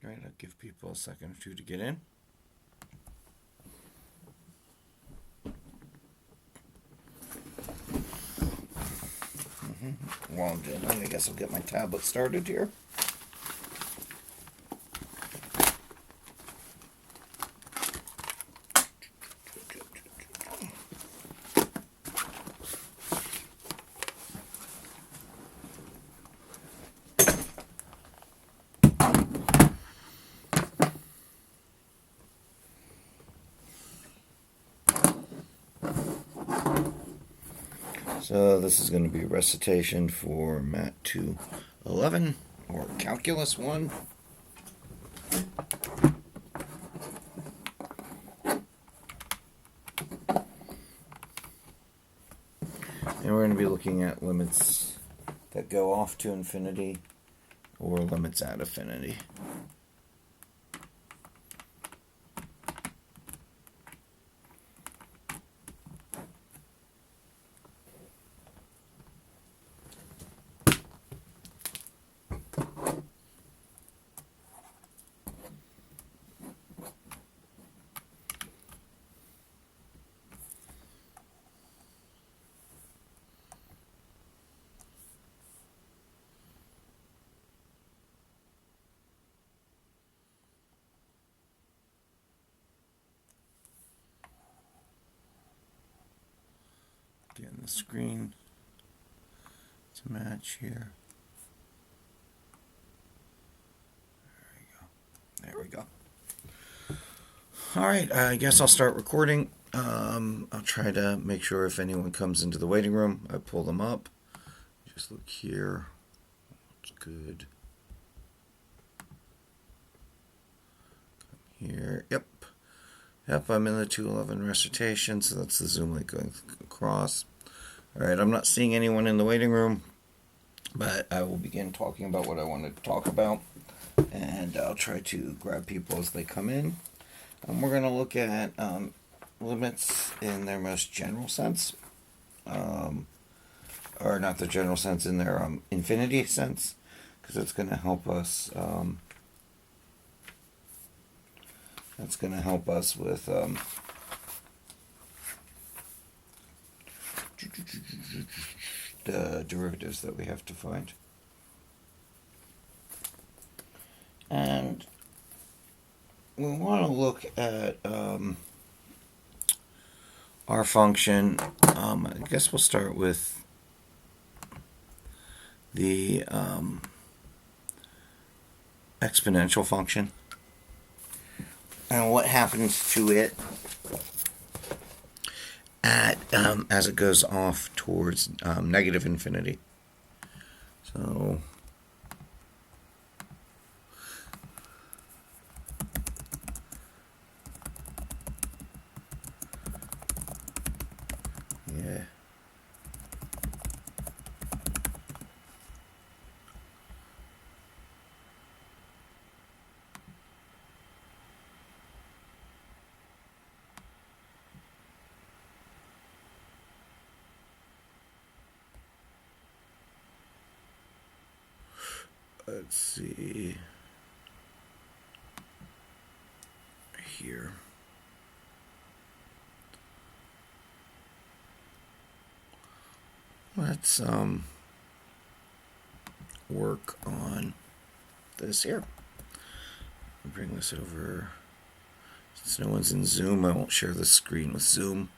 All right, I'll give people a second or two to get in. While I'm doing that, I guess I'll get my tablet started here. So this is going to be recitation for Mat 211, or Calculus 1. And we're going to be looking at limits that go off to infinity or limits at infinity. Getting the screen to match here. There we go. All right, I guess I'll start recording. I'll try to make sure if anyone comes into the waiting room, I pull them up. Just look here. It's good. Come here. Yep. Yep, I'm in the 211 recitation, so that's the Zoom link going across. All right, I'm not seeing anyone in the waiting room, but I will begin talking about what I want to talk about, and I'll try to grab people as they come in. We're going to look at limits in their most general sense, or not the general sense, in their infinity sense, because it's going to help us. That's going to help us with the derivatives that we have to find. And we want to look at our function. I guess we'll start with the exponential function and what happens to it at as it goes off towards negative infinity. So yeah. Let's see here. Let's work on this here. Bring this over. Since no one's in Zoom, I won't share the screen with Zoom.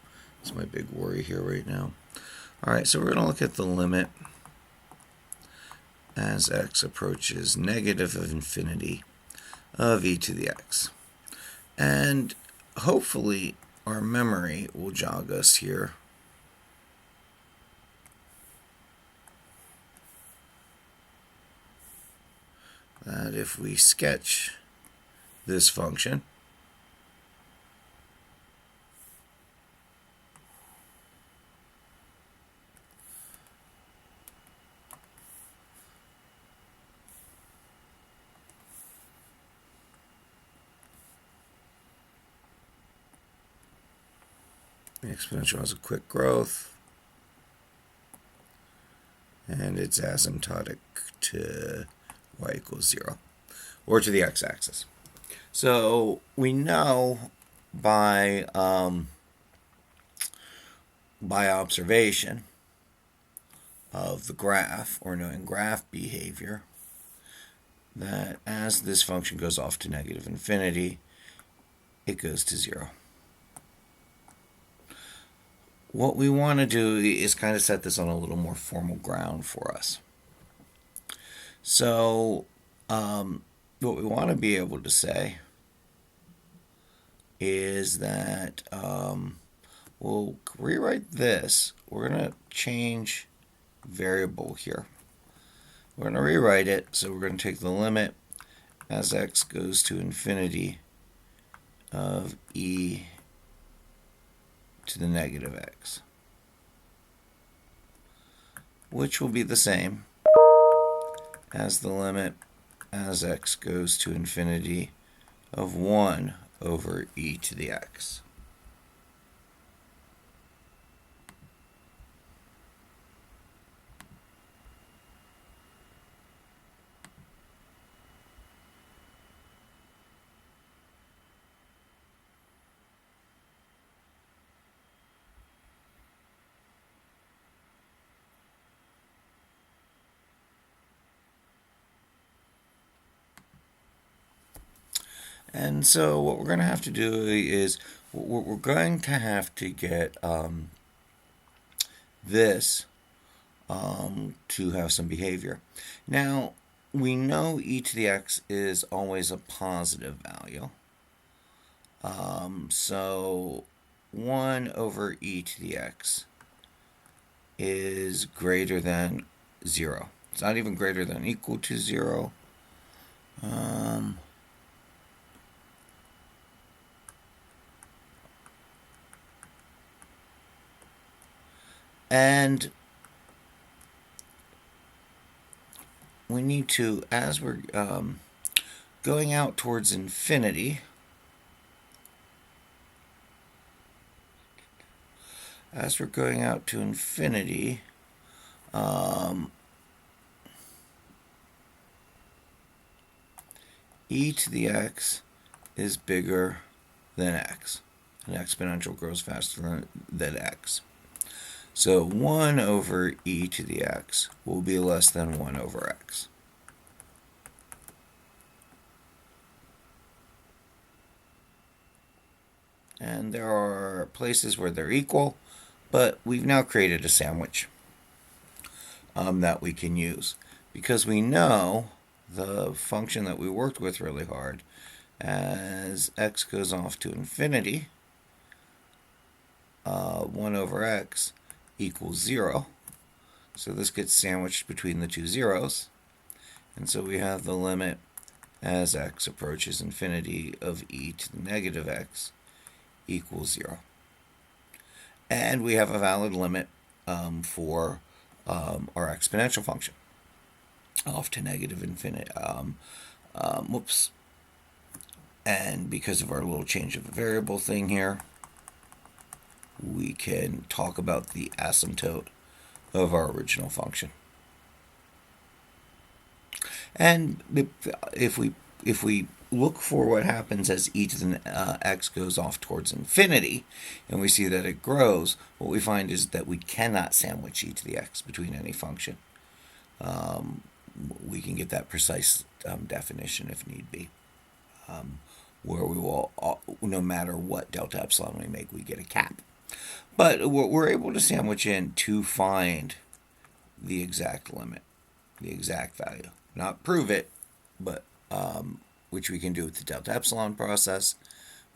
It's my big worry here right now. All right, so we're going to look at the limit as x approaches negative of infinity of e to the x. And hopefully our memory will jog us here. That if we sketch this function, the exponential has a quick growth, and it's asymptotic to y equals 0. or to the x-axis. So we know by observation of the graph, or knowing graph behavior, that as this function goes off to negative infinity, it goes to 0. What we want to do is kind of set this on a little more formal ground for us. So what we want to be able to say is that we'll rewrite this. We're going to change variable here. We're going to rewrite it, so we're going to take the limit as x goes to infinity of e to the negative x, which will be the same as the limit as x goes to infinity of 1 over e to the x. And so what we're going to have to do is we're going to have to get this to have some behavior. Now, we know e to the x is always a positive value. So 1 over e to the x is greater than 0. It's not even greater than or equal to 0. And we need to, as we're going out towards infinity, e to the x is bigger than x. An exponential grows faster than x. So 1 over e to the x will be less than 1 over x. And there are places where they're equal, but we've now created a sandwich that we can use, because we know the function that we worked with really hard, as x goes off to infinity, 1 over x equals 0. So this gets sandwiched between the two zeros. And so we have the limit as x approaches infinity of e to the negative x equals 0. And we have a valid limit for our exponential function off to negative infinity. And because of our little change of a variable thing here, we can talk about the asymptote of our original function. And if we look for what happens as e to the x goes off towards infinity, and we see that it grows, what we find is that we cannot sandwich e to the x between any function. We can get that precise definition if need be, where we will, no matter what delta epsilon we make, we get a cap. But we're able to sandwich in to find the exact limit, the exact value. Not prove it, but which we can do with the delta epsilon process,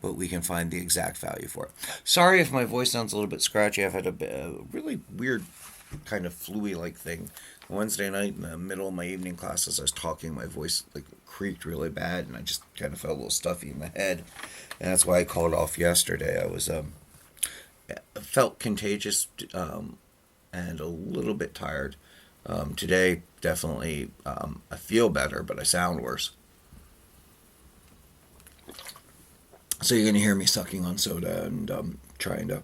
but we can find the exact value for it. Sorry if my voice sounds a little bit scratchy. I've had a really weird kind of flu-y-like thing. Wednesday night in the middle of my evening classes, I was talking, my voice creaked really bad, and I just kind of felt a little stuffy in the head, and that's why I called off yesterday. I was felt contagious and a little bit tired. Today, definitely, I feel better, but I sound worse. So you're going to hear me sucking on soda and trying to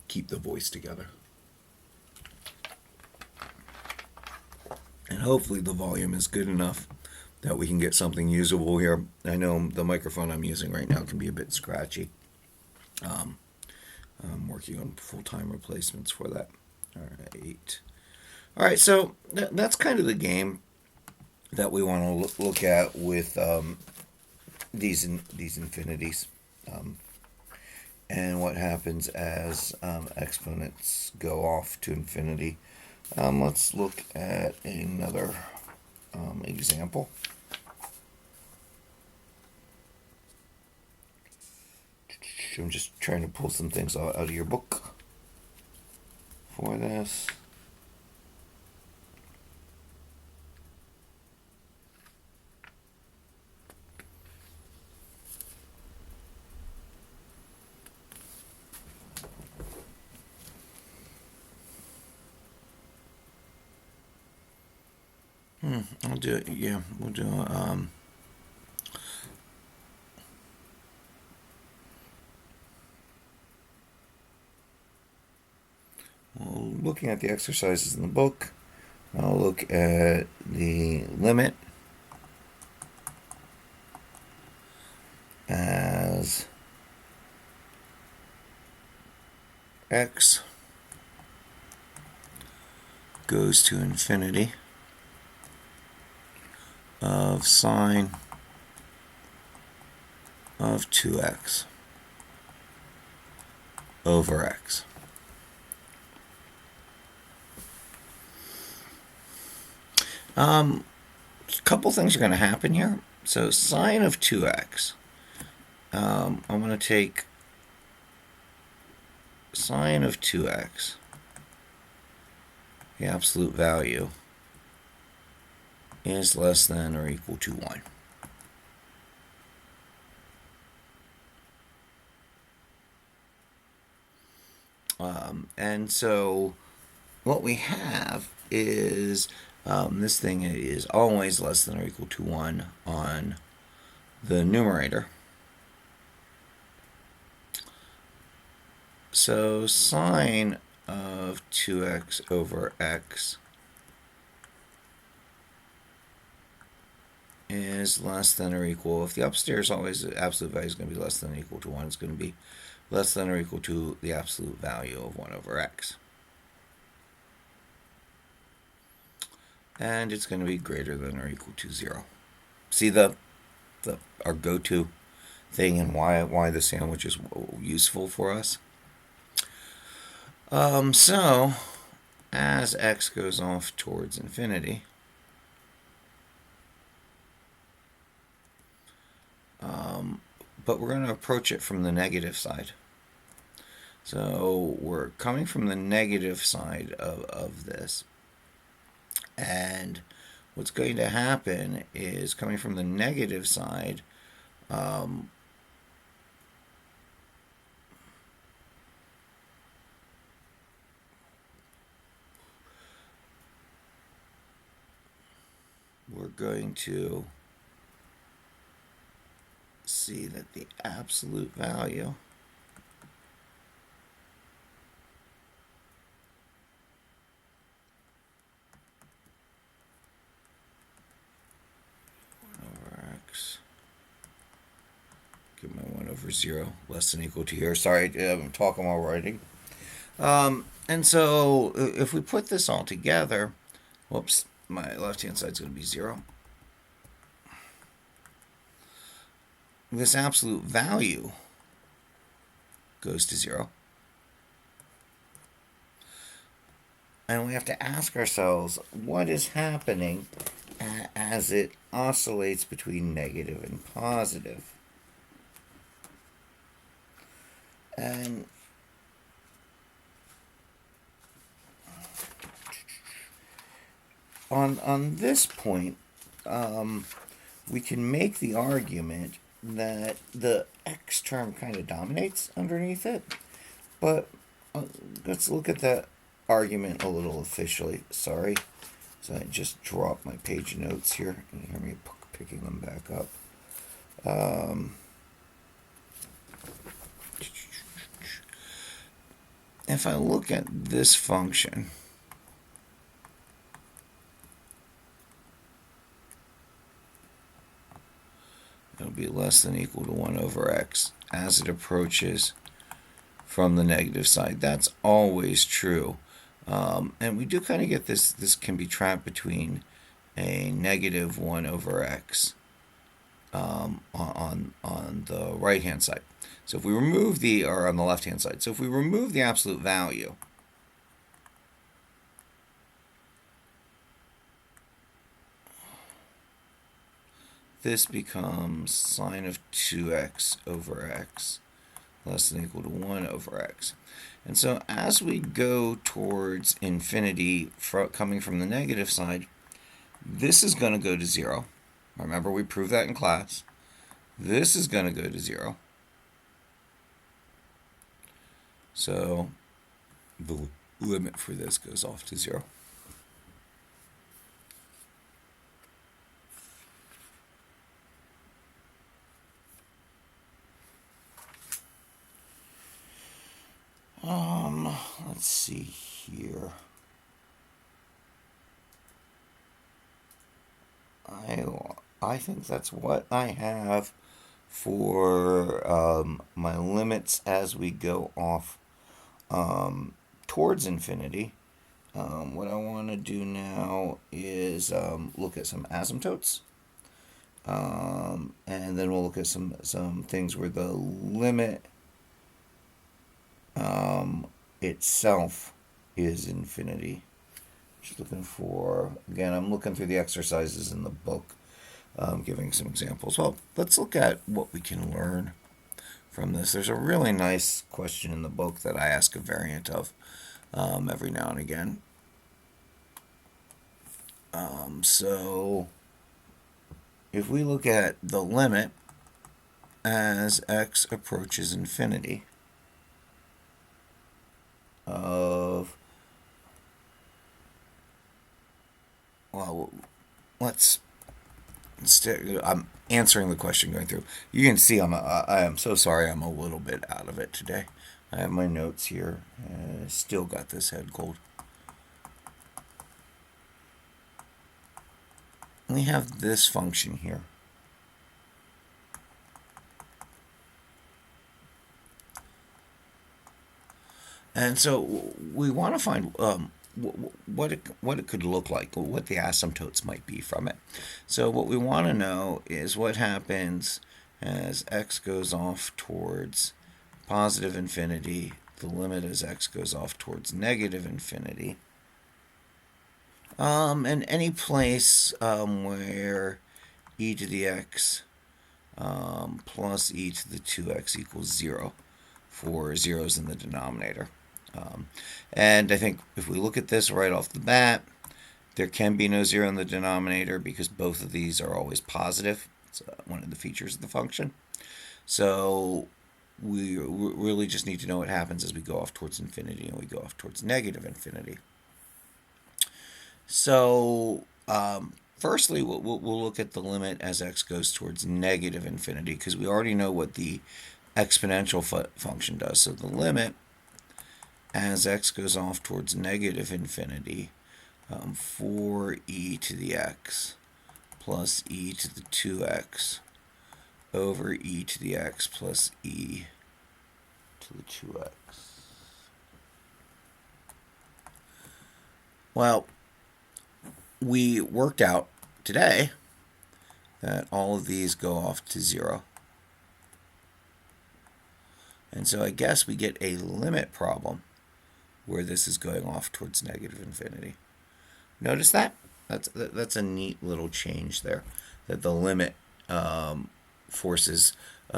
keep the voice together. And hopefully the volume is good enough that we can get something usable here. I know the microphone I'm using right now can be a bit scratchy. I'm working on full-time replacements for that. All right. All right, so that's kind of the game that we want to look at with these infinities, and what happens as exponents go off to infinity. Let's look at another example. I'm just trying to pull some things out of your book for this. I'll do it. Yeah, we'll do it. Well, looking at the exercises in the book, I'll look at the limit as x goes to infinity of sine of 2x over x. A couple things are going to happen here. So sine of 2x, I'm going to take sine of 2x, the absolute value, is less than or equal to 1. And so what we have is this thing is always less than or equal to 1 on the numerator. So sine of 2x over x is less than or equal, if the upstairs always the absolute value is going to be less than or equal to 1, it's going to be less than or equal to the absolute value of 1 over x. And it's going to be greater than or equal to 0. See our go-to thing and why the sandwich is useful for us? So as x goes off towards infinity, but we're going to approach it from the negative side. So we're coming from the negative side of this. And what's going to happen is, coming from the negative side, we're going to see that the absolute value get my 1 over 0 less than or equal to here. Sorry, I'm talking while writing. And so if we put this all together, whoops, my left-hand side is going to be 0. This absolute value goes to 0. And we have to ask ourselves, what is happening as it oscillates between negative and positive? And on this point, we can make the argument that the x term kind of dominates underneath it. But let's look at that argument a little officially. Sorry. So I just dropped my page notes here. You hear me picking them back up. If I look at this function, it'll be less than or equal to 1 over x as it approaches from the negative side. That's always true. And we do kind of get this. This can be trapped between a negative 1 over x on the right hand side. So if we remove or on the left hand side. So if we remove the absolute value, this becomes sine of 2x over x less than or equal to 1 over x. And so as we go towards infinity coming from the negative side, this is going to go to 0. Remember, we proved that in class. This is going to go to 0. So the limit for this goes off to 0. Let's see here. I think that's what I have for my limits as we go off towards infinity. What I want to do now is look at some asymptotes. And then we'll look at some things where the limit itself is infinity. Just looking for, again, I'm looking through the exercises in the book, giving some examples. Well, let's look at what we can learn from this. There's a really nice question in the book that I ask a variant of every now and again. So if we look at the limit as x approaches infinity of, well, I'm answering the question going through. You can see I am so sorry, I'm a little bit out of it today. I have my notes here. Still got this head cold. We have this function here. And so we want to find what it could look like, what the asymptotes might be from it. So what we want to know is what happens as x goes off towards positive infinity, the limit as x goes off towards negative infinity. And any place where e to the x plus e to the 2x equals 0 for zeros in the denominator. And I think if we look at this right off the bat, there can be no 0 in the denominator because both of these are always positive. It's one of the features of the function. So we really just need to know what happens as we go off towards infinity and we go off towards negative infinity. So firstly, we'll look at the limit as x goes towards negative infinity because we already know what the exponential function does. So the limit as x goes off towards negative infinity, 4e to the x plus e to the 2x over e to the x plus e to the 2x. Well, we worked out today that all of these go off to 0. And so I guess we get a limit problem where this is going off towards negative infinity. Notice that? That's a neat little change there, that the limit forces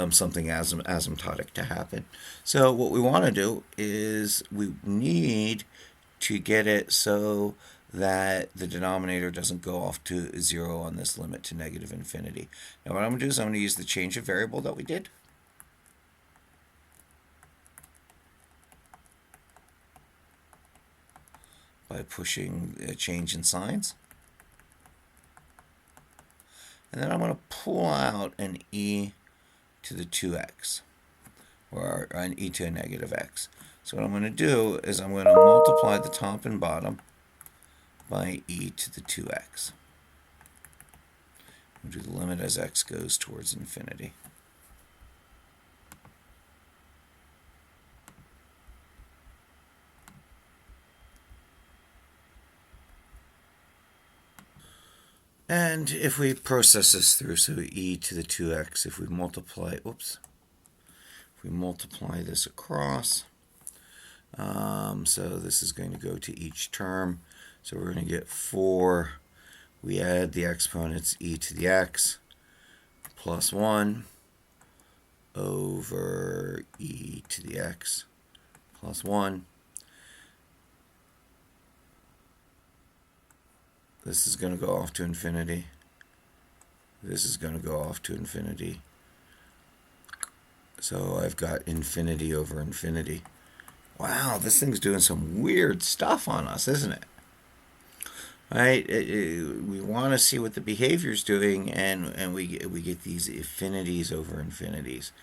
something asymptotic to happen. So what we want to do is we need to get it so that the denominator doesn't go off to 0 on this limit to negative infinity. Now what I'm going to do is I'm going to use the change of variable that we did. By pushing a change in signs. And then I'm going to pull out an e to the 2x, or an e to a negative x. So what I'm going to do is I'm going to multiply the top and bottom by e to the 2x. do the limit as x goes towards infinity. And if we process this through, so e to the 2x, if we multiply, if we multiply this across, so this is going to go to each term. So we're going to get 4. We add the exponents e to the x plus 1 over e to the x plus 1. This is going to go off to infinity. This is going to go off to infinity. So I've got infinity over infinity. Wow, this thing's doing some weird stuff on us, isn't it? Right? We want to see what the behavior's doing, and we get these affinities over infinities.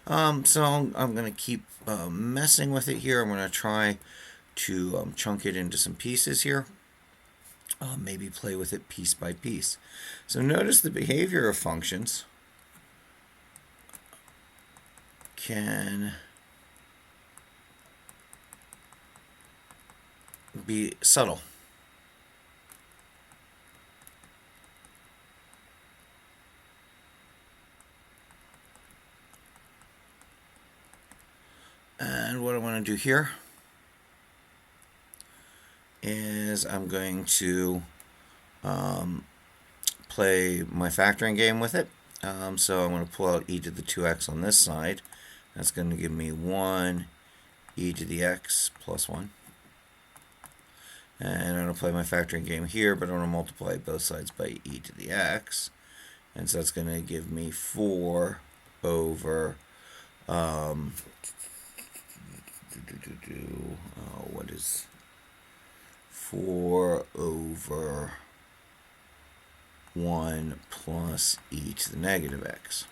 So I'm going to keep messing with it here. I'm going to try to chunk it into some pieces here. Maybe play with it piece by piece. So notice the behavior of functions can be subtle. And what I want to do here is I'm going to play my factoring game with it. So I'm going to pull out e to the 2x on this side. That's going to give me 1 e to the x plus 1. And I'm going to play my factoring game here, but I'm going to multiply both sides by e to the x. And so that's going to give me 4 over, what is 4 over 1 plus e to the negative x.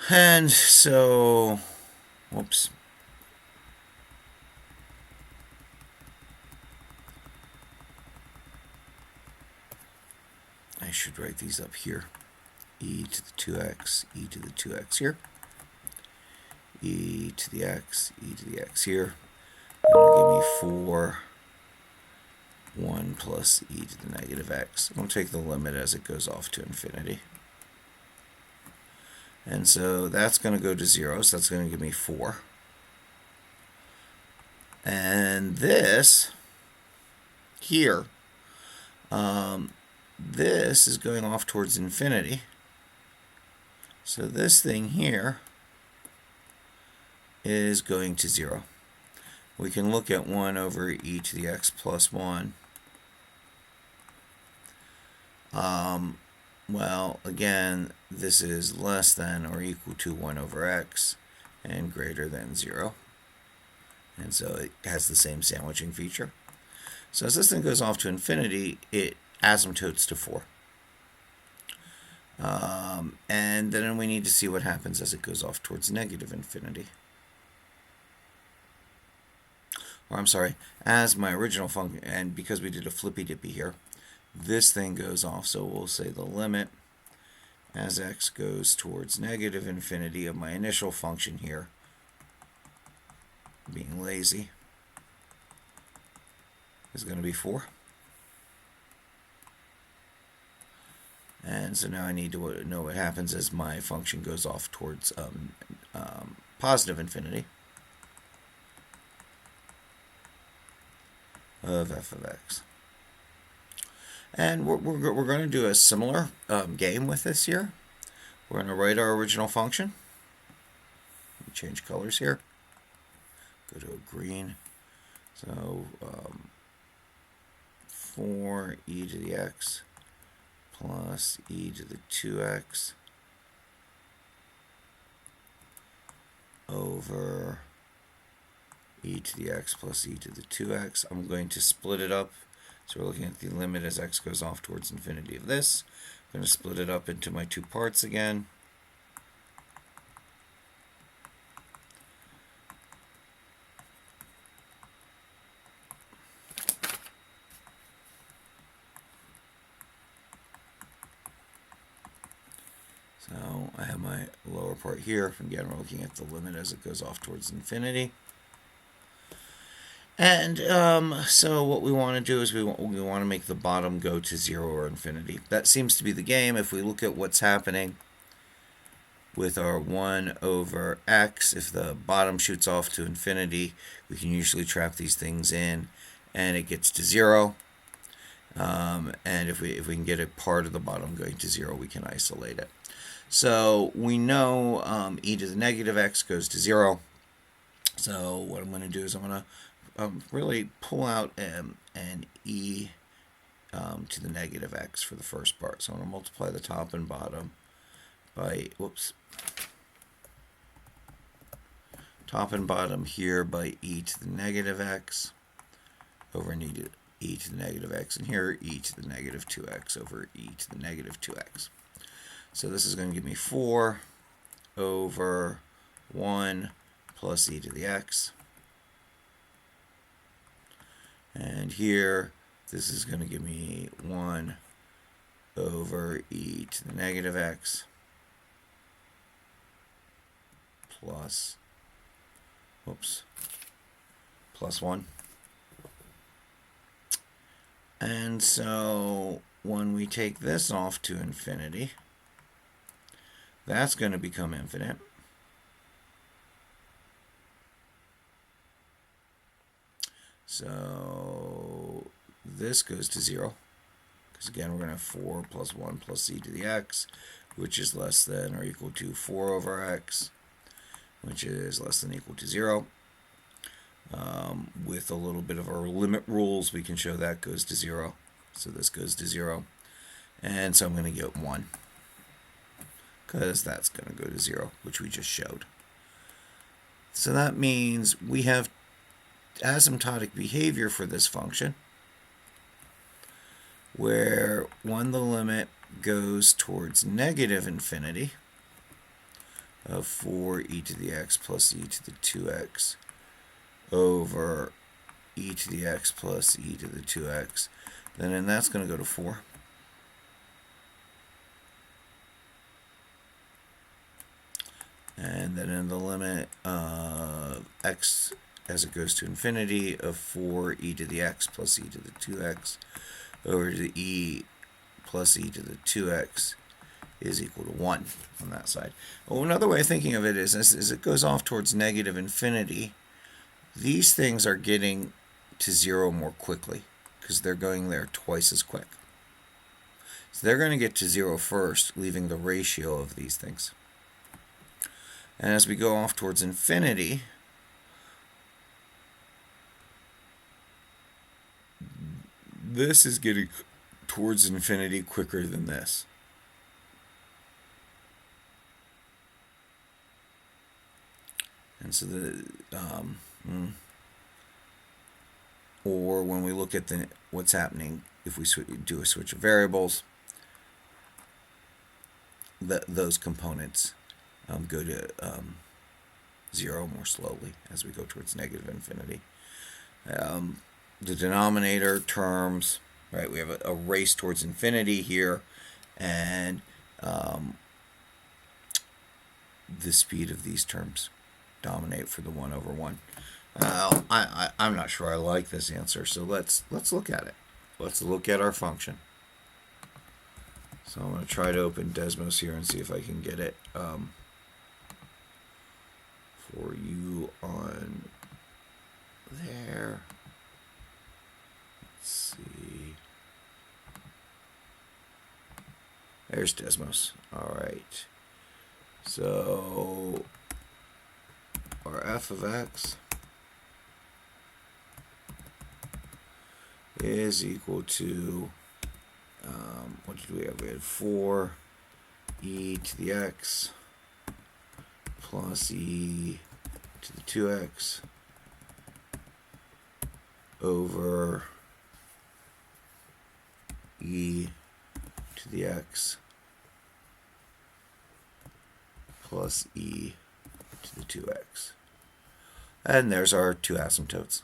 And so, whoops. I should write these up here. E to the 2x, e to the 2x here. E to the x, e to the x here. That'll give me 4, 1 plus e to the negative x. I'm going to take the limit as it goes off to infinity. And so that's going to go to 0, so that's going to give me 4. And this here, this is going off towards infinity. So this thing here is going to 0. We can look at 1 over e to the x plus 1. Well, again, this is less than or equal to 1 over x and greater than 0. And so it has the same sandwiching feature. So as this thing goes off to infinity, it asymptotes to 4. And then we need to see what happens as it goes off towards negative infinity. Or I'm sorry, as my original function, and because we did a flippy dippy here, this thing goes off. So we'll say the limit as x goes towards negative infinity of my initial function here, being lazy, is going to be 4. And so now I need to know what happens as my function goes off towards positive infinity of f of x. And we're going to do a similar game with this here. We're going to write our original function. Change colors here. Go to a green. So 4e to the x plus e to the 2x over e to the x plus e to the 2x. I'm going to split it up. So we're looking at the limit as x goes off towards infinity of this. I'm going to split it up into my two parts again. So I have my lower part here. Again, we're looking at the limit as it goes off towards infinity. And so what we want to do is we want to make the bottom go to 0 or infinity. That seems to be the game. If we look at what's happening with our 1 over x, if the bottom shoots off to infinity, we can usually trap these things in, and it gets to 0. And if we can get a part of the bottom going to 0, we can isolate it. So we know e to the negative x goes to 0. So what I'm going to do is I'm going to really pull out an e to the negative x for the first part. So I'm going to multiply the top and bottom by, top and bottom here by e to the negative x over e to the negative x, and here e to the negative 2x over e to the negative 2x. So this is going to give me 4 over 1 plus e to the x. And here, this is going to give me 1 over e to the negative x plus, plus 1. And so when we take this off to infinity, that's going to become infinite. So this goes to 0, because again we're going to have 4 plus 1 plus e to the x, which is less than or equal to 4 over x, which is less than or equal to 0. With a little bit of our limit rules, we can show that goes to 0. So this goes to 0. And so I'm going to get 1, because that's going to go to 0, which we just showed. So that means we have asymptotic behavior for this function, where when the limit goes towards negative infinity of 4e to the x plus e to the 2x over e to the x plus e to the 2x, then that's going to go to 4. And then in the limit of x as it goes to infinity of 4e to the x plus e to the 2x over to the e plus e to the 2x is equal to 1 on that side. Well, another way of thinking of it is as it goes off towards negative infinity, these things are getting to 0 more quickly because they're going there twice as quick. So they're going to get to 0 first, leaving the ratio of these things. And as we go off towards infinity, this is getting towards infinity quicker than this. And so or when we look at what's happening, if we do a switch of variables, those components go to 0 more slowly as we go towards negative infinity. The denominator terms, right? We have a race towards infinity here, and the speed of these terms dominate for the 1 over 1. I'm not sure I like this answer, so let's look at it. Let's look at our function. So I'm going to try to open Desmos here and see if I can get it for you on there. Let's see. There's Desmos. All right. So our f of x is equal to, what did we have? We had 4 e to the x plus e to the 2x over e to the x plus e to the 2x. And there's our two asymptotes.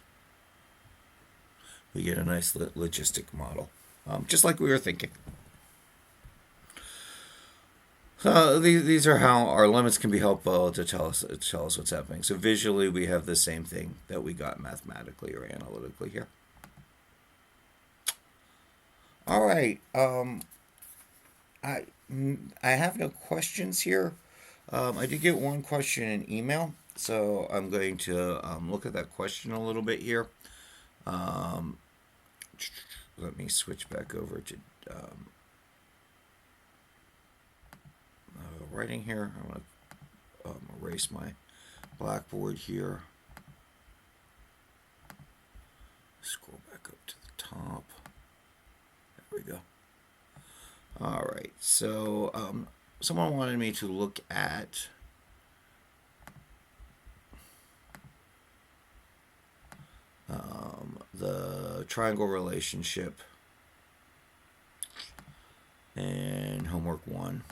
We get a nice logistic model, just like we were thinking. So these are how our limits can be helpful to tell us what's happening. So visually, we have the same thing that we got mathematically or analytically here. All right. I I have no questions here. I did get one question in email, so I'm going to look at that question a little bit here. Um, Let me switch back over to um, writing here. I'm going to erase my blackboard here. Scroll back up to the top. There we go. All right. So someone wanted me to look at the triangle relationship in homework 1.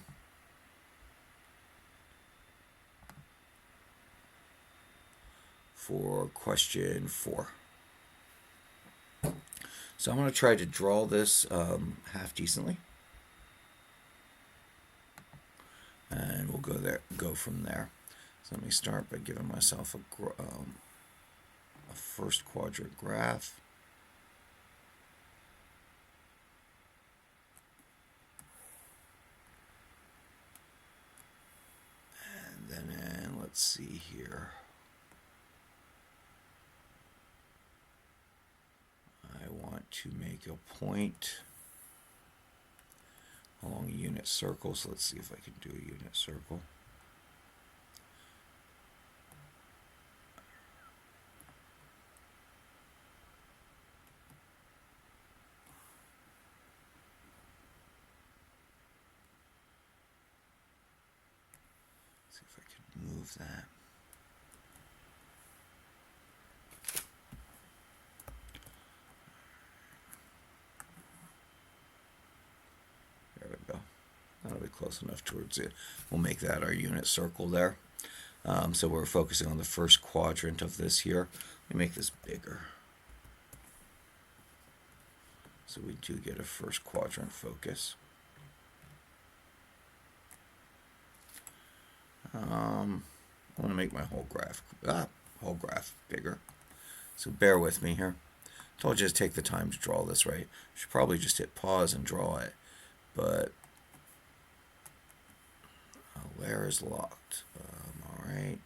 For question 4. So I'm going to try to draw this half decently, and we'll go from there. So let me start by giving myself a first quadrant graph. And then let's see here. I want to make a point along a unit circle. So let's see if I can do a unit circle. See if I can move that. There we go. That'll be close enough towards it. We'll make that our unit circle there. So we're focusing on the first quadrant of this here. Let me make this bigger. So we do get a first quadrant focus. I want to make my whole graph bigger. So bear with me here. I told you to take the time to draw this, right? Should probably just hit pause and draw it, but layer is locked. All right.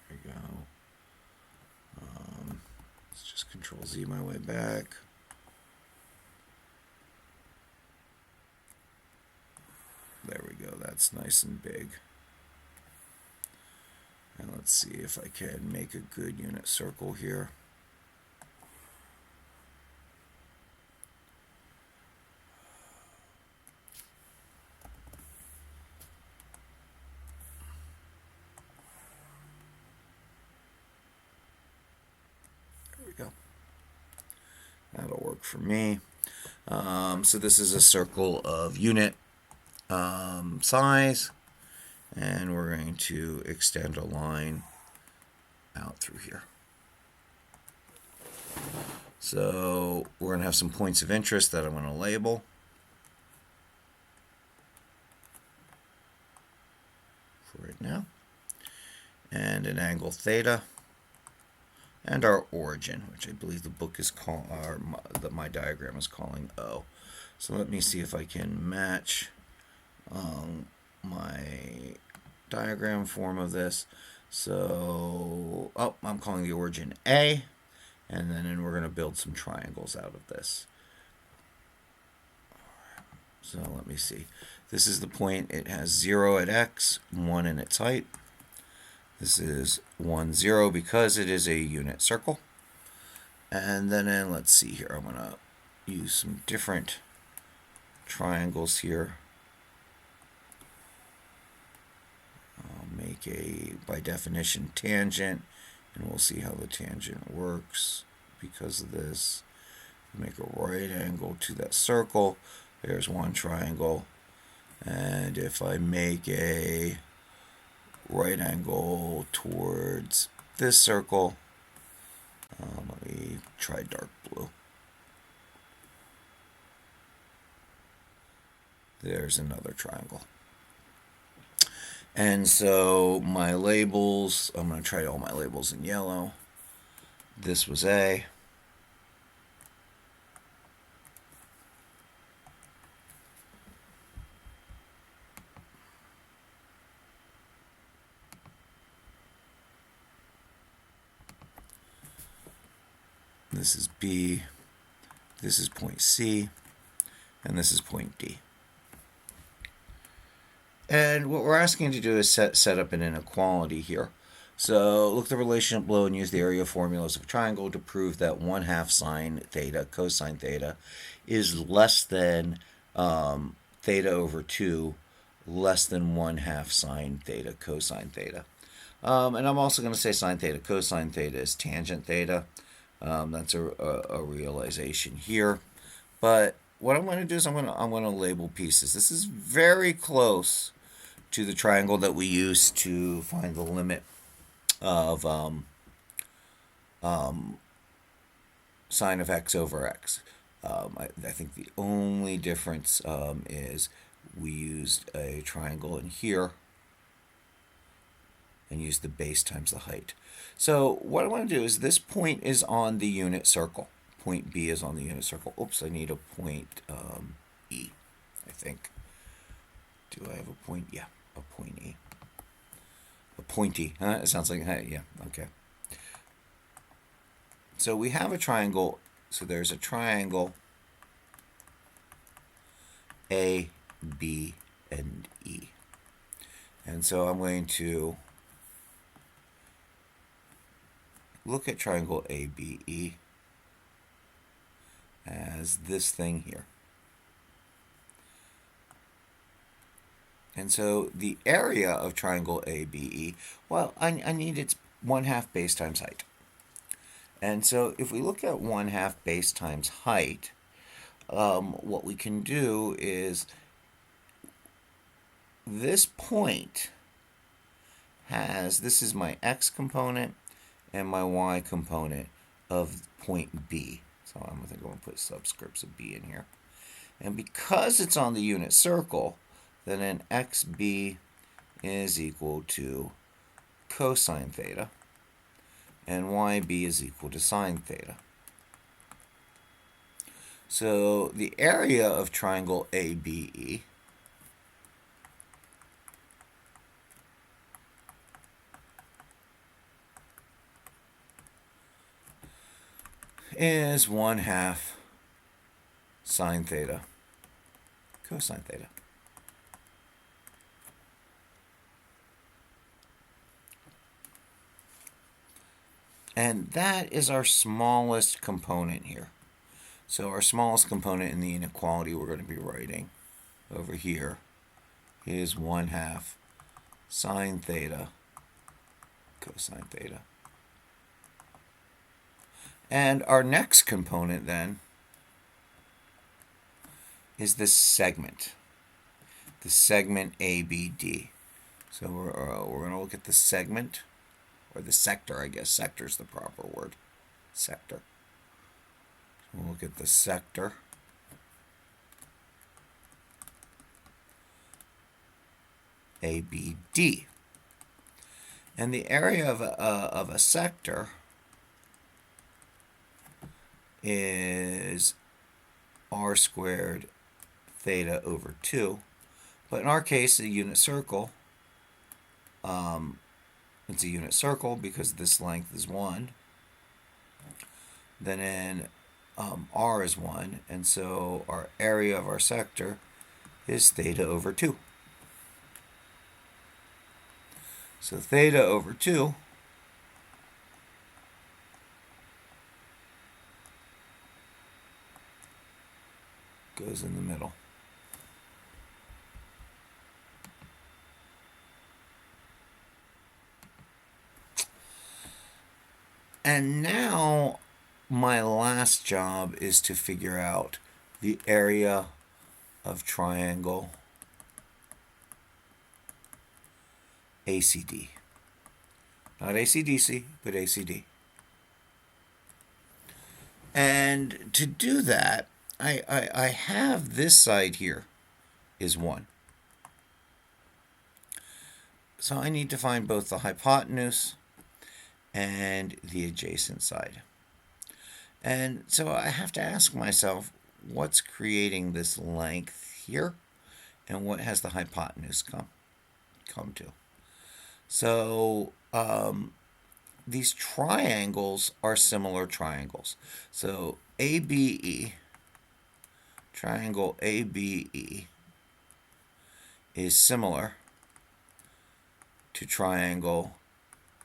There we go. Let's just Control Z my way back. There we go. That's nice and big. And let's see if I can make a good unit circle here. There we go. That'll work for me. So this is a circle of unit size, and we're going to extend a line out through here. So we're going to have some points of interest that I'm going to label. For right now. And an angle theta. And our origin, which I believe the book is calling, that my diagram is calling O. So let me see if I can match my diagram form of this. So, I'm calling the origin A, and then we're going to build some triangles out of this. So let me see. This is the point. It has 0 at x, 1 in its height. This is 1, 0 because it is a unit circle. And then let's see here. I'm going to use some different triangles here. I'll make a, by definition, tangent, and we'll see how the tangent works because of this. Make a right angle to that circle. There's one triangle. And if I make a right angle towards this circle, let me try dark blue. There's another triangle. And so my labels, I'm going to try all my labels in yellow. This was A. This is B. This is point C. And this is point D. And what we're asking to do is set up an inequality here. So look at the relationship below and use the area formulas of a triangle to prove that 1/2 sine theta cosine theta is less than theta over 2 less than 1/2 sine theta cosine theta. And I'm also going to say sine theta cosine theta is tangent theta. That's a realization here. But what I'm going to do is I'm going to label pieces. This is very close to the triangle that we use to find the limit of sine of x over x. I think the only difference is we used a triangle in here and used the base times the height. So what I want to do is this point is on the unit circle. Point B is on the unit circle. Oops, I need a point E, I think. Do I have a point? Yeah, a point E. A pointy, huh? It sounds like, hey, yeah, okay. So we have a triangle. So there's a triangle A, B, and E. And so I'm going to look at triangle ABE as this thing here. And so the area of triangle ABE, well, I need its 1/2 base times height. And so if we look at 1/2 base times height, what we can do is this point has, this is my x component and my y component of point B. So I'm going to put subscripts of B in here. And because it's on the unit circle, then an xb is equal to cosine theta, and yb is equal to sine theta. So the area of triangle ABE is 1/2 sine theta cosine theta. And that is our smallest component here. So our smallest component in the inequality we're going to be writing over here is 1/2 sine theta cosine theta. And our next component then is this segment, the segment ABD. So we're going to look at the segment, or the sector, I guess. Sector is the proper word. Sector. We'll look at the sector. ABD. And the area of a sector is r squared theta over 2. But in our case, a unit circle, it's a unit circle because this length is 1. Then in r is 1, and so our area of our sector is theta over 2. So theta over 2 goes in the middle. And now my last job is to figure out the area of triangle ACD. Not ACDC, but ACD. And to do that, I have this side here, is 1. So I need to find both the hypotenuse and the adjacent side. And so I have to ask myself, what's creating this length here? And what has the hypotenuse come to? So these triangles are similar triangles. So ABE, triangle ABE, is similar to triangle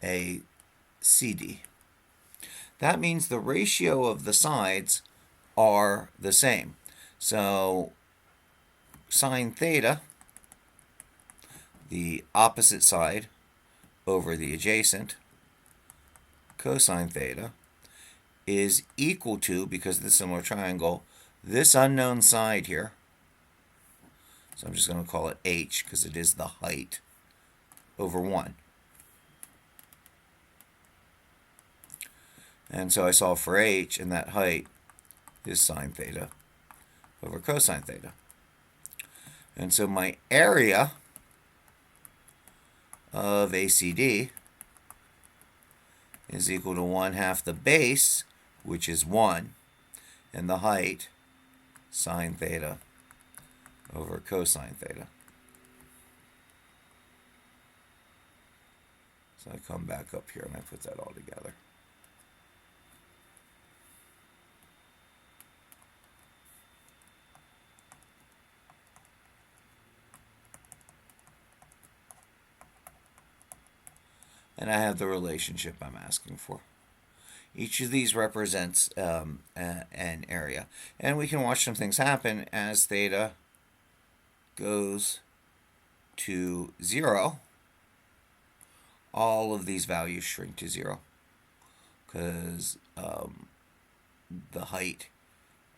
ACD. That means the ratio of the sides are the same. So sine theta, the opposite side over the adjacent, cosine theta, is equal to, because of the similar triangle, this unknown side here. So I'm just going to call it h because it is the height, over 1. And so I solve for h, and that height is sine theta over cosine theta. And so my area of ACD is equal to 1/2 the base, which is 1, and the height, sine theta over cosine theta. So I come back up here and I put that all together. And I have the relationship I'm asking for. Each of these represents an area. And we can watch some things happen as theta goes to 0. All of these values shrink to 0 because the height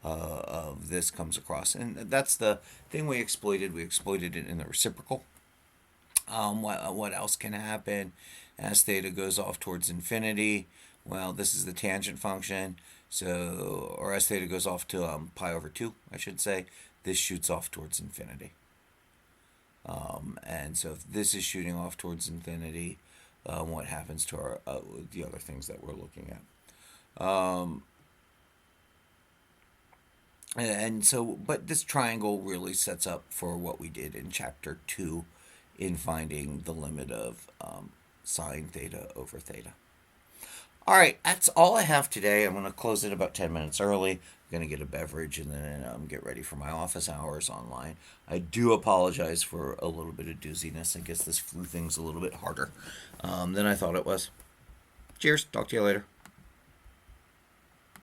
of this comes across. And that's the thing we exploited. We exploited it in the reciprocal. What else can happen as theta goes off towards infinity? Well, this is the tangent function. So, or as theta goes off to pi over 2, I should say, this shoots off towards infinity. And so if this is shooting off towards infinity, what happens to our the other things that we're looking at? And so, but this triangle really sets up for what we did in chapter 2 in finding the limit of sine theta over theta. All right, that's all I have today. I'm going to close it about 10 minutes early. I'm going to get a beverage and then get ready for my office hours online. I do apologize for a little bit of dooziness. I guess this flu thing's a little bit harder than I thought it was. Cheers. Talk to you later.